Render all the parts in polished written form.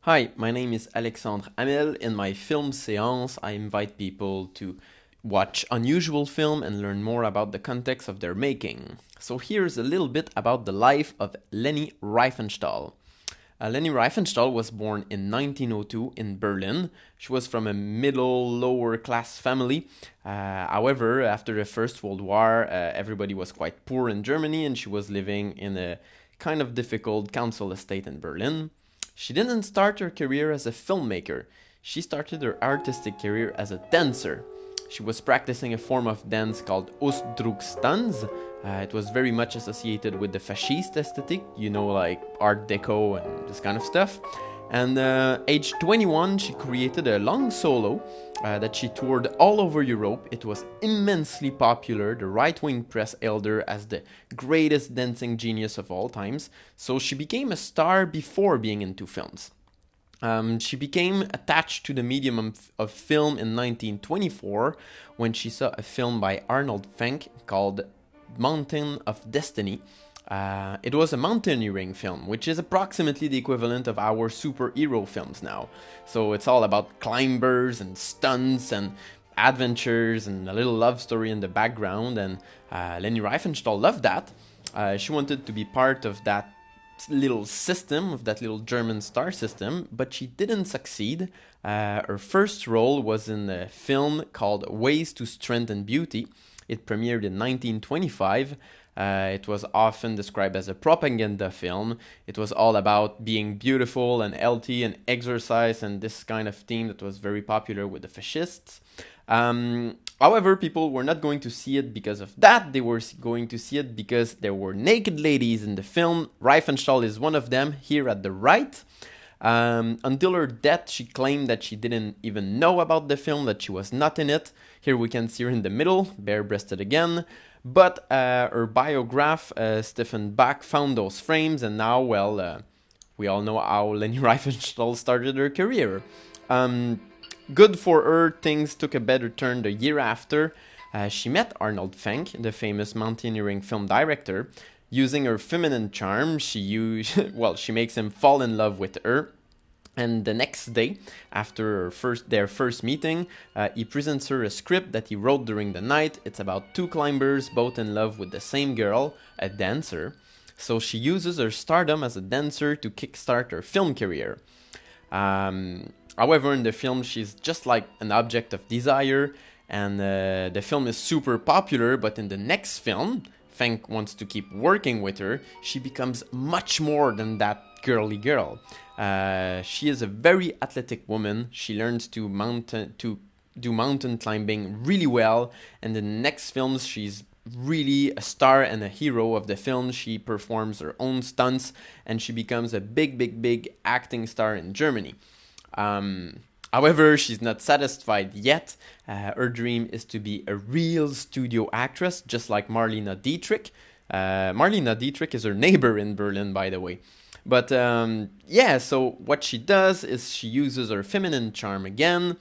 Hi, my name is Alexandre. Hamel. In my film séances, I invite people to watch unusual film and learn more about the context of their making. So here's a little bit about the life of Leni Riefenstahl. Leni Riefenstahl was born in 1902 in Berlin. She was from a middle lower class family. However, after the First World War, everybody was quite poor in Germany and she was living in a kind of difficult council estate in Berlin. She didn't start her career as a filmmaker. She started her artistic career as a dancer. She was practicing a form of dance called Ausdruckstanz. It was very much associated with the fascist aesthetic, like Art Deco and this kind of stuff. And age 21, she created a long solo that she toured all over Europe. It was immensely popular. The right-wing press hailed her as the greatest dancing genius of all times. So she became a star before being into films. She became attached to the medium of film in 1924 when she saw a film by Arnold Fanck called Mountain of Destiny. It was a mountaineering film, which is approximately the equivalent of our superhero films now. So it's all about climbers and stunts and adventures and a little love story in the background. And Leni Riefenstahl loved that. She wanted to be part of that little system, of that little German star system, but she didn't succeed. Her first role was in a film called Ways to Strength and Beauty. It premiered in 1925. It was often described as a propaganda film. It was all about being beautiful and healthy and exercise and this kind of theme that was very popular with the fascists. However, people were not going to see it because of that. They were going to see it because there were naked ladies in the film. Riefenstahl is one of them here at the right. Until her death, she claimed that she didn't even know about the film, that she was not in it. Here we can see her in the middle, bare-breasted again. But her biograph, Stephen Bach, found those frames, and now, we all know how Leni Riefenstahl started her career. Good for her, things took a better turn the year after. She met Arnold Fanck, the famous mountaineering film director. Using her feminine charm, she makes him fall in love with her. And the next day, after their first meeting, he presents her a script that he wrote during the night. It's about two climbers, both in love with the same girl, a dancer. So she uses her stardom as a dancer to kickstart her film career. However, in the film, she's just like an object of desire, and the film is super popular, but in the next film, Fanck wants to keep working with her, she becomes much more than that girly girl. She is a very athletic woman. She learns to do mountain climbing really well, and in the next films, she's really a star and a hero of the film. She performs her own stunts, and she becomes a big acting star in Germany. However, she's not satisfied yet. Her dream is to be a real studio actress, just like Marlene Dietrich. Marlene Dietrich is her neighbor in Berlin, by the way. But so what she does is she uses her feminine charm again.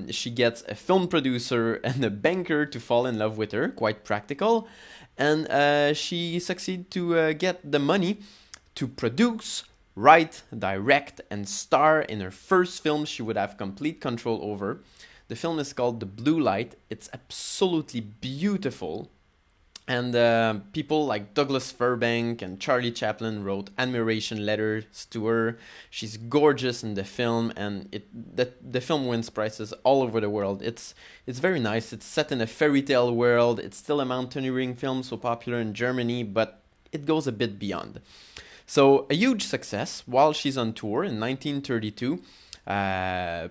She gets a film producer and a banker to fall in love with her, quite practical. And she succeeds to get the money to produce, write, direct, and star in her first film she would have complete control over. The film is called The Blue Light. It's absolutely beautiful. And people like Douglas Fairbank and Charlie Chaplin wrote admiration letters to her. She's gorgeous in the film, and the film wins prizes all over the world. It's very nice. It's set in a fairy tale world. It's still a mountaineering film, so popular in Germany, but it goes a bit beyond. So a huge success while she's on tour in 1932,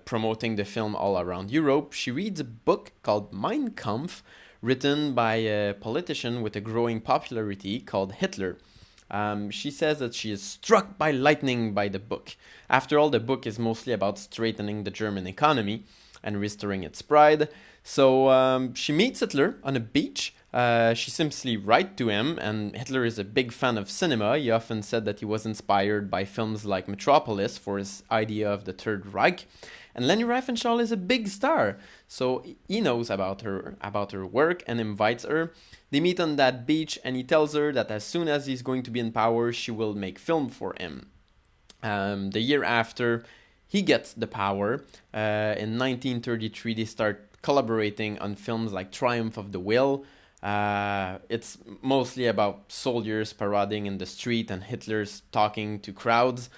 promoting the film all around Europe. She reads a book called Mein Kampf, written by a politician with a growing popularity called Hitler. She says that she is struck by lightning by the book. After all, the book is mostly about straightening the German economy and restoring its pride. So she meets Hitler on a beach. She simply writes to him, and Hitler is a big fan of cinema. He often said that he was inspired by films like Metropolis for his idea of the Third Reich. And Leni Riefenstahl is a big star, so he knows about her work and invites her. They meet on that beach, and he tells her that as soon as he's going to be in power, she will make film for him. The year after he gets the power, in 1933, they start collaborating on films like Triumph of the Will. It's mostly about soldiers parading in the street and Hitler's talking to crowds.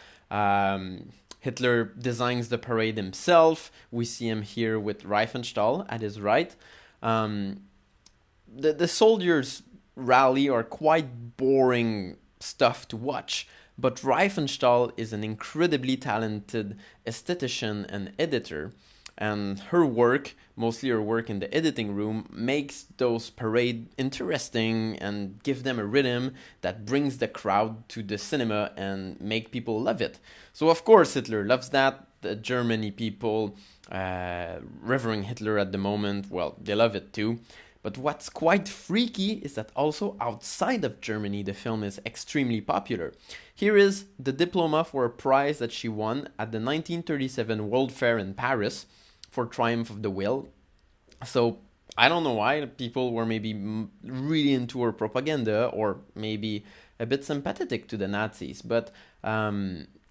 Hitler designs the parade himself. We see him here with Riefenstahl at his right. The soldiers rally are quite boring stuff to watch, but Riefenstahl is an incredibly talented aesthetician and editor, and her work, mostly her work in the editing room, makes those parades interesting and give them a rhythm that brings the crowd to the cinema and make people love it. So of course Hitler loves that. The Germany people revering Hitler at the moment, well, they love it too. But what's quite freaky is that also outside of Germany the film is extremely popular. Here is the diploma for a prize that she won at the 1937 World Fair in Paris for Triumph of the Will. So I don't know why people were maybe really into her propaganda or maybe a bit sympathetic to the Nazis, but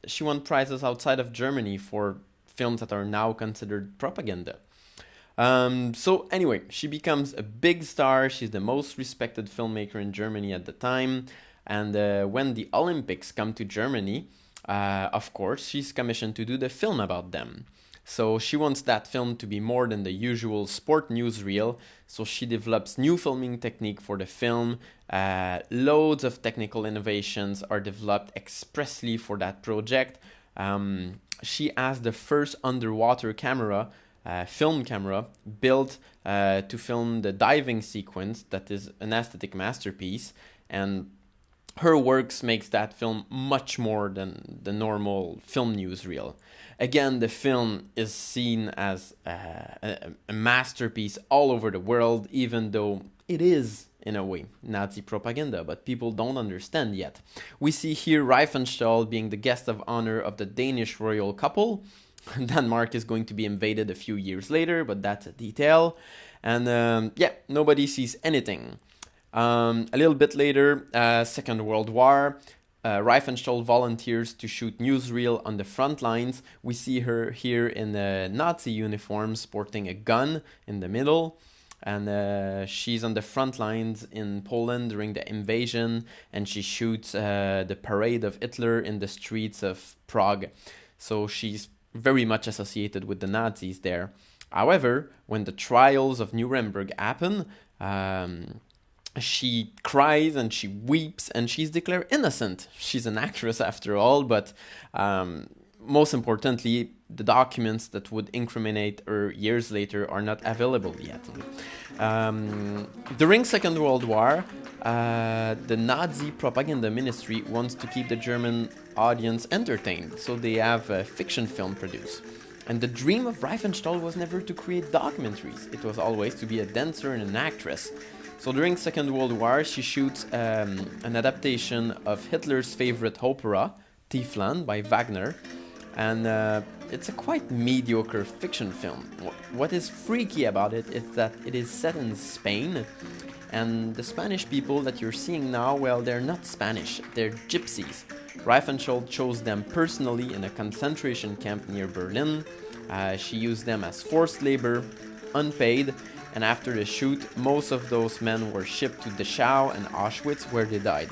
she won prizes outside of Germany for films that are now considered propaganda. So anyway, she becomes a big star. She's the most respected filmmaker in Germany at the time. And when the Olympics come to Germany, of course, she's commissioned to do the film about them. So she wants that film to be more than the usual sport newsreel. So she develops new filming technique for the film. Loads of technical innovations are developed expressly for that project. She has the first underwater camera, film camera, built to film the diving sequence that is an aesthetic masterpiece. And her works makes that film much more than the normal film newsreel. Again, the film is seen as a masterpiece all over the world, even though it is, in a way, Nazi propaganda, but people don't understand yet. We see here Riefenstahl being the guest of honor of the Danish royal couple. Denmark is going to be invaded a few years later, but that's a detail. And nobody sees anything. A little bit later, Second World War, Riefenstahl volunteers to shoot newsreel on the front lines. We see her here in a Nazi uniform sporting a gun in the middle. And she's on the front lines in Poland during the invasion. And she shoots the parade of Hitler in the streets of Prague. So she's very much associated with the Nazis there. However, when the trials of Nuremberg happen, she cries and she weeps and she's declared innocent. She's an actress after all, but most importantly, the documents that would incriminate her years later are not available yet. During Second World War, the Nazi propaganda ministry wants to keep the German audience entertained, so they have a fiction film produced. And the dream of Riefenstahl was never to create documentaries. It was always to be a dancer and an actress. So during Second World War, she shoots an adaptation of Hitler's favorite opera, Tiefland, by Wagner. And it's a quite mediocre fiction film. What is freaky about it is that it is set in Spain. And the Spanish people that you're seeing now, well, they're not Spanish, they're gypsies. Riefenstahl chose them personally in a concentration camp near Berlin. She used them as forced labor, unpaid, and after the shoot, most of those men were shipped to Dachau and Auschwitz, where they died.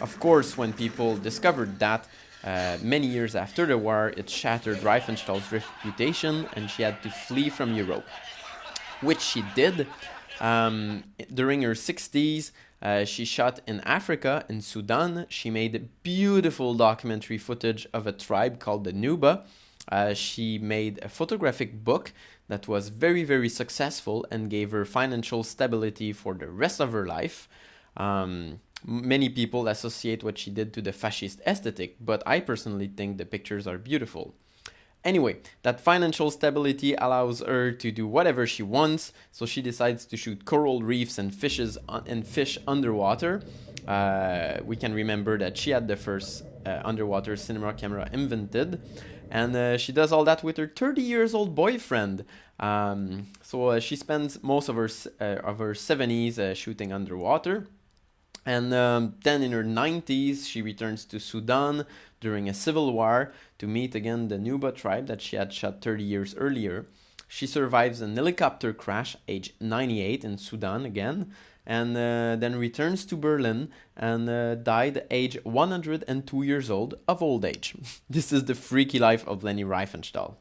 Of course, when people discovered that, many years after the war, it shattered Riefenstahl's reputation and she had to flee from Europe, which she did. During her 60s, she shot in Africa, in Sudan. She made beautiful documentary footage of a tribe called the Nuba. She made a photographic book that was very, very successful and gave her financial stability for the rest of her life. Many people associate what she did to the fascist aesthetic, but I personally think the pictures are beautiful. Anyway, that financial stability allows her to do whatever she wants, so she decides to shoot coral reefs and fish underwater. We can remember that she had the first underwater cinema camera invented, and she does all that with her 30-year-old boyfriend. So she spends most of her 70s shooting underwater. And then in her 90s, she returns to Sudan during a civil war to meet again the Nuba tribe that she had shot 30 years earlier. She survives an helicopter crash, age 98, in Sudan again, and then returns to Berlin and died age 102 years old of old age. This is the freaky life of Leni Riefenstahl.